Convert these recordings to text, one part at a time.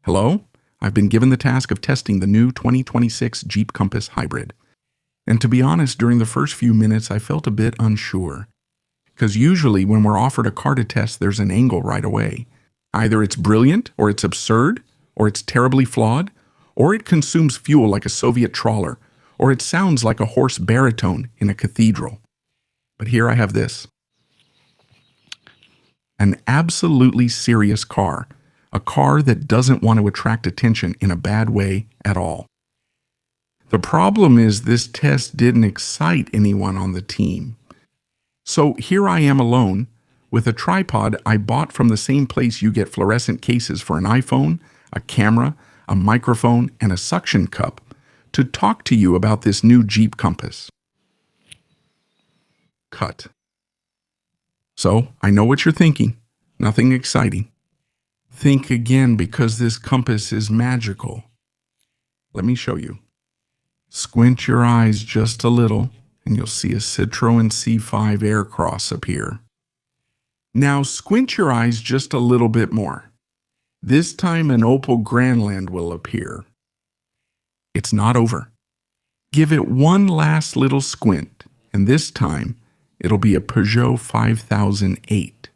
Hello? I've been given the task of testing the new 2026 Jeep Compass Hybrid. And to be honest, during the first few minutes, I felt a bit unsure. Because usually when we're offered a car to test, there's an angle right away. Either it's brilliant, or it's absurd, or it's terribly flawed, or it consumes fuel like a Soviet trawler, or it sounds like a hoarse baritone in a cathedral. But here I have this. An absolutely serious car. A car that doesn't want to attract attention in a bad way at all. The problem is this test didn't excite anyone on the team. So here I am alone with a tripod I bought from the same place you get fluorescent cases for an iPhone, a camera, a microphone, and a suction cup to talk to you about this new Jeep Compass. Cut. So I know what you're thinking. Nothing exciting. Think again, because this compass is magical. Let me show you. Squint your eyes just a little, and you'll see a Citroën C5 Aircross appear. Now squint your eyes just a little bit more. This time an Opel Grandland will appear. It's not over. Give it one last little squint, and this time it'll be a Peugeot 5008.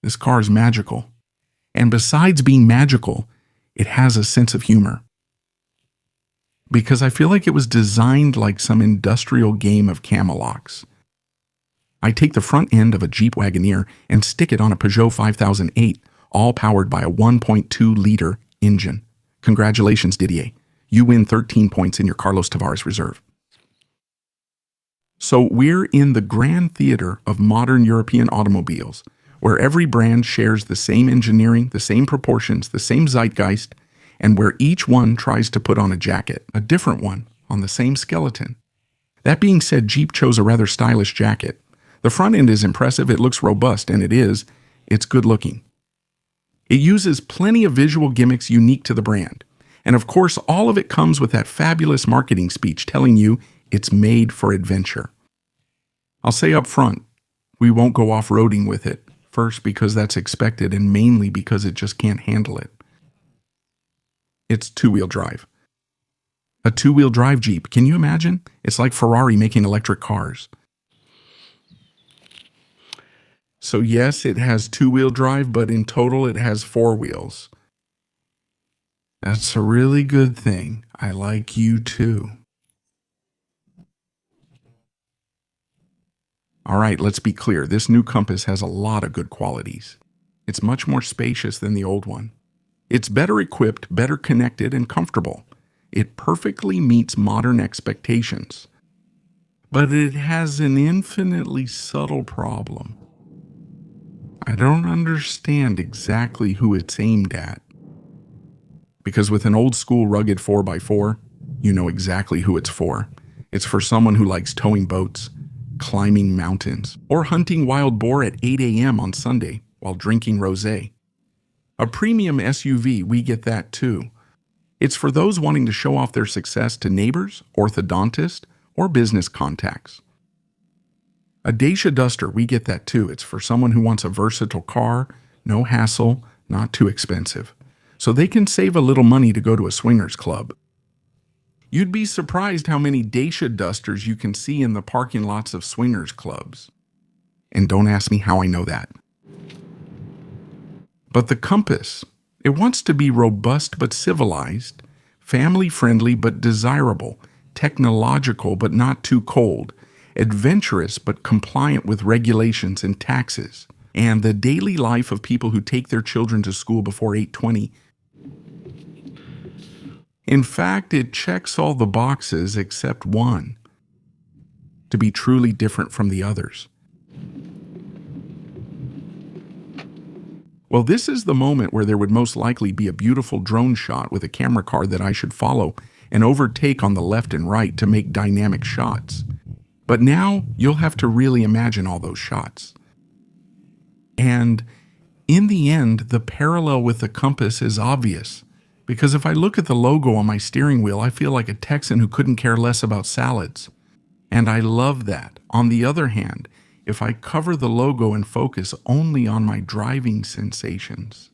This car is magical. And besides being magical, it has a sense of humor. Because I feel like it was designed like some industrial game of Camelocks. I take the front end of a Jeep Wagoneer and stick it on a Peugeot 5008, all powered by a 1.2-liter engine. Congratulations, Didier. You win 13 points in your Carlos Tavares reserve. So we're in the grand theater of modern European automobiles, where every brand shares the same engineering, the same proportions, the same zeitgeist, and where each one tries to put on a jacket, a different one, on the same skeleton. That being said, Jeep chose a rather stylish jacket. The front end is impressive, it looks robust, and it's good looking. It uses plenty of visual gimmicks unique to the brand. And of course, all of it comes with that fabulous marketing speech telling you it's made for adventure. I'll say up front, we won't go off-roading with it. First, because that's expected, and mainly because it just can't handle it. It's two-wheel drive. A two-wheel drive Jeep, can you imagine? It's like Ferrari making electric cars. So yes, it has two-wheel drive, but in total it has four wheels. That's a really good thing. I like you too. All right, let's be clear. This new Compass has a lot of good qualities. It's much more spacious than the old one. It's better equipped, better connected, and comfortable. It perfectly meets modern expectations. But it has an infinitely subtle problem. I don't understand exactly who it's aimed at. Because with an old-school rugged 4x4, you know exactly who it's for. It's for someone who likes towing boats, climbing mountains, or hunting wild boar at 8 a.m. on Sunday while drinking rosé. A premium SUV, we get that too. It's for those wanting to show off their success to neighbors, orthodontists, or business contacts. A Dacia Duster, we get that too. It's for someone who wants a versatile car, no hassle, not too expensive, so they can save a little money to go to a swingers club. You'd be surprised how many Dacia Dusters you can see in the parking lots of swingers clubs. And don't ask me how I know that. But the Compass, it wants to be robust but civilized, family-friendly but desirable, technological but not too cold, adventurous but compliant with regulations and taxes, and the daily life of people who take their children to school before 8:20. In fact, it checks all the boxes except one, to be truly different from the others. Well, this is the moment where there would most likely be a beautiful drone shot with a camera car that I should follow and overtake on the left and right to make dynamic shots. But now you'll have to really imagine all those shots. And in the end, the parallel with the Compass is obvious. Because if I look at the logo on my steering wheel, I feel like a Texan who couldn't care less about salads. And I love that. On the other hand, if I cover the logo and focus only on my driving sensations,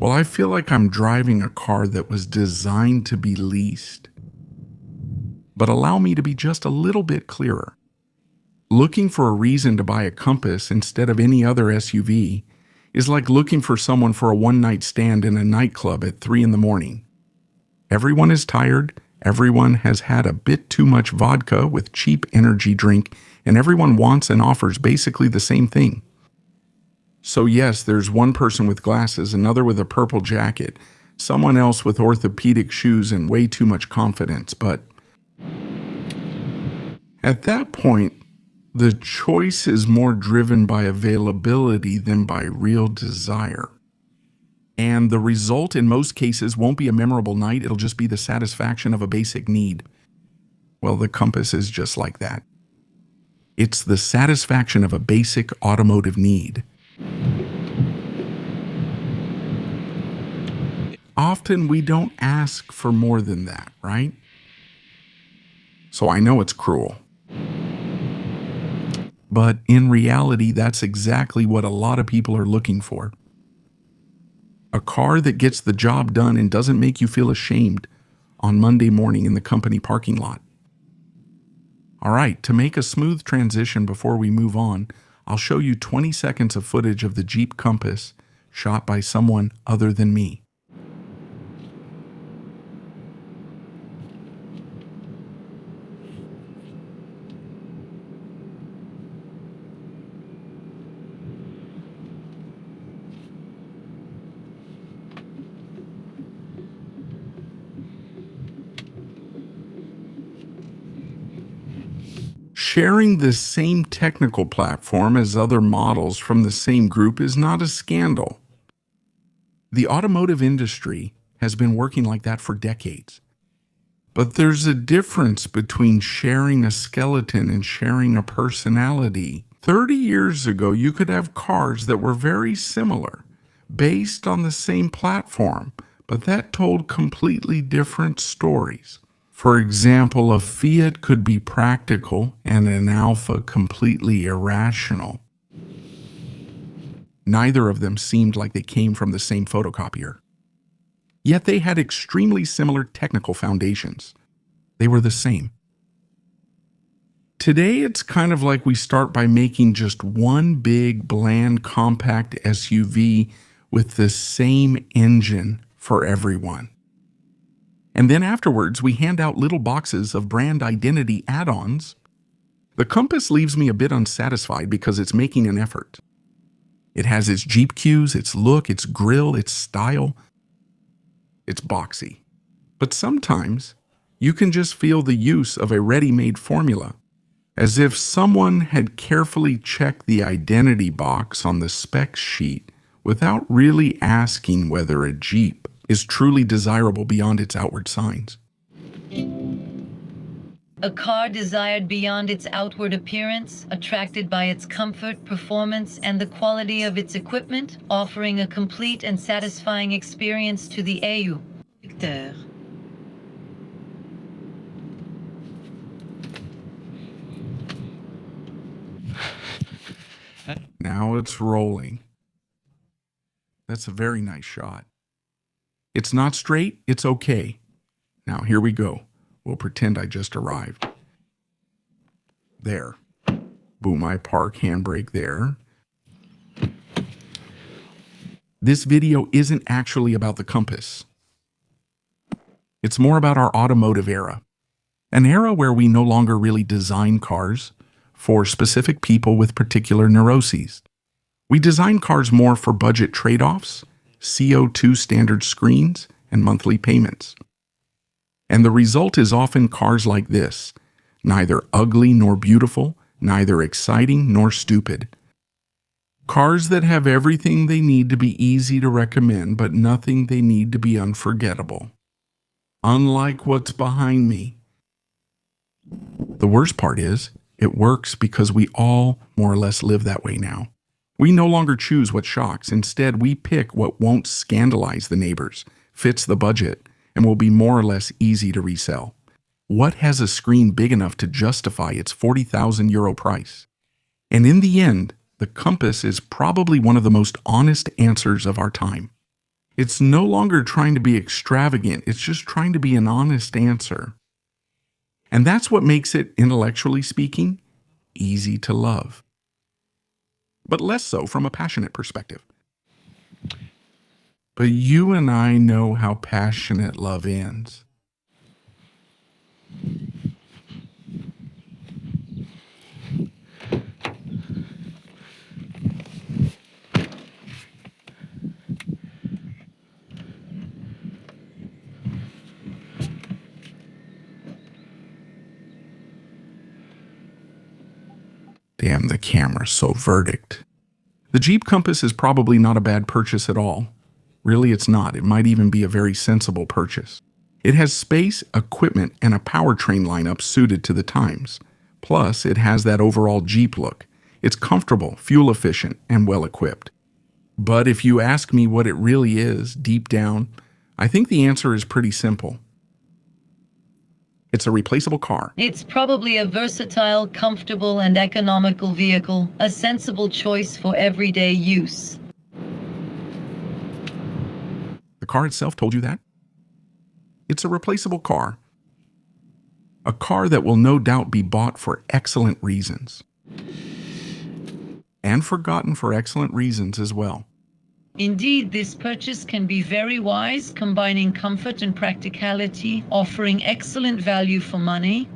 Well, I feel like I'm driving a car that was designed to be leased. But allow me to be just a little bit clearer. Looking for a reason to buy a Compass instead of any other SUV is like looking for someone for a one-night stand in a nightclub at 3 in the morning. Everyone is tired, everyone has had a bit too much vodka with cheap energy drink, and everyone wants and offers basically the same thing. So yes, there's one person with glasses, another with a purple jacket, someone else with orthopedic shoes and way too much confidence, but at that point, the choice is more driven by availability than by real desire. And the result in most cases won't be a memorable night, it'll just be the satisfaction of a basic need. Well, the Compass is just like that. It's the satisfaction of a basic automotive need. Often we don't ask for more than that, right? So I know it's cruel. But in reality, that's exactly what a lot of people are looking for. A car that gets the job done and doesn't make you feel ashamed on Monday morning in the company parking lot. All right, to make a smooth transition before we move on, I'll show you 20 seconds of footage of the Jeep Compass shot by someone other than me. Sharing the same technical platform as other models from the same group is not a scandal. The automotive industry has been working like that for decades. But there's a difference between sharing a skeleton and sharing a personality. 30 years ago, you could have cars that were very similar, based on the same platform, but that told completely different stories. For example, a Fiat could be practical and an Alfa completely irrational. Neither of them seemed like they came from the same photocopier. Yet they had extremely similar technical foundations. They were the same. Today, it's kind of like we start by making just one big, bland, compact SUV with the same engine for everyone. And then afterwards, we hand out little boxes of brand identity add-ons. The Compass leaves me a bit unsatisfied because it's making an effort. It has its Jeep cues, its look, its grille, its style. It's boxy. But sometimes, you can just feel the use of a ready-made formula, as if someone had carefully checked the identity box on the spec sheet without really asking whether a Jeep is truly desirable beyond its outward signs. A car desired beyond its outward appearance, attracted by its comfort, performance, and the quality of its equipment, offering a complete and satisfying experience to the EU. Now it's rolling. That's a very nice shot. It's not straight, it's okay. Now here we go. We'll pretend I just arrived. There. Boom, I park, handbrake there. This video isn't actually about the Compass. It's more about our automotive era. An era where we no longer really design cars for specific people with particular neuroses. We design cars more for budget trade-offs, CO2 standard screens, and monthly payments. And the result is often cars like this, neither ugly nor beautiful, neither exciting nor stupid. Cars that have everything they need to be easy to recommend, but nothing they need to be unforgettable. Unlike what's behind me. The worst part is, it works because we all more or less live that way now. We no longer choose what shocks. Instead, we pick what won't scandalize the neighbors, fits the budget, and will be more or less easy to resell. What has a screen big enough to justify its €40,000 price? And in the end, the Compass is probably one of the most honest answers of our time. It's no longer trying to be extravagant, it's just trying to be an honest answer. And that's what makes it, intellectually speaking, easy to love. But less so from a passionate perspective. But you and I know how passionate love ends. Damn, the camera's so verdict. The Jeep Compass is probably not a bad purchase at all. Really, it's not. It might even be a very sensible purchase. It has space, equipment, and a powertrain lineup suited to the times. Plus, it has that overall Jeep look. It's comfortable, fuel efficient, and well equipped. But if you ask me what it really is, deep down, I think the answer is pretty simple. It's a replaceable car. It's probably a versatile, comfortable, and economical vehicle, a sensible choice for everyday use. The car itself told you that? It's a replaceable car. A car that will no doubt be bought for excellent reasons. And forgotten for excellent reasons as well. Indeed, this purchase can be very wise, combining comfort and practicality, offering excellent value for money.